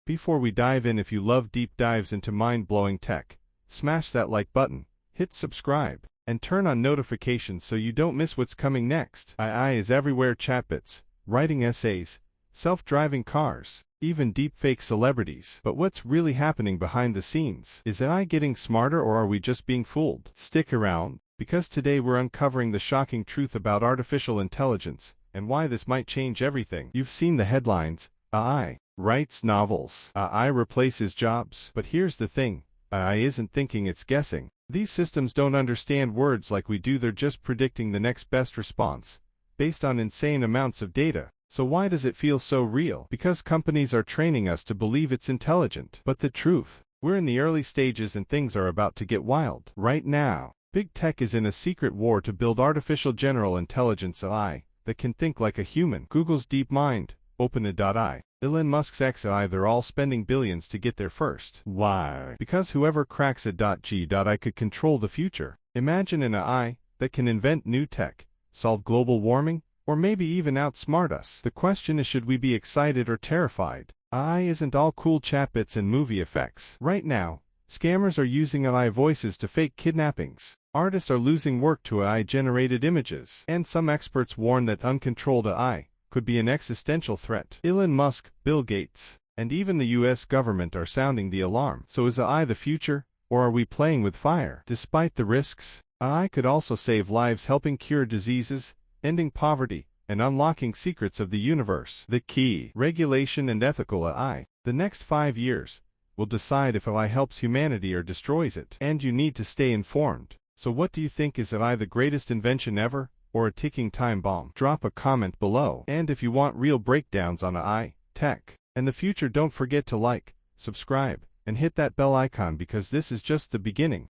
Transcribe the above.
Before we dive in, if you love deep dives into mind-blowing tech, smash that like button, hit subscribe, and turn on notifications so you don't miss what's coming next. AI is everywhere: chatbots, writing essays, self-driving cars, even deepfake celebrities. But what's really happening behind the scenes? Is AI getting smarter, or are we just being fooled? Stick around, because today we're uncovering the shocking truth about artificial intelligence and why this might change everything. You've seen the headlines: AI writes novels, AI replaces jobs. But here's the thing: AI isn't thinking, it's guessing. These systems don't understand words like we do, they're just predicting the next best response, based on insane amounts of data. So why does it feel so real? Because companies are training us to believe it's intelligent. But the truth, we're in the early stages and things are about to get wild. Right now, big tech is in a secret war to build artificial general intelligence AI that can think like a human. Google's DeepMind, OpenAI, Elon Musk's XAI, they're all spending billions to get there first. Why? Because whoever cracks .G.I could control the future. Imagine an AI that can invent new tech, solve global warming, or maybe even outsmart us. The question is, should we be excited or terrified? AI isn't all cool chatbots and movie effects. Right now, scammers are using AI voices to fake kidnappings. Artists are losing work to AI-generated images. And some experts warn that uncontrolled AI could be an existential threat. Elon Musk, Bill Gates, and even the US government are sounding the alarm. So is AI the future, or are we playing with fire? Despite the risks, AI could also save lives, helping cure diseases, ending poverty, and unlocking secrets of the universe. The key: regulation and ethical AI. The next 5 years will decide if AI helps humanity or destroys it. And you need to stay informed. So what do you think? Is AI the greatest invention ever, or a ticking time bomb? Drop a comment below. And if you want real breakdowns on AI, tech, and the future, don't forget to like, subscribe, and hit that bell icon, because this is just the beginning.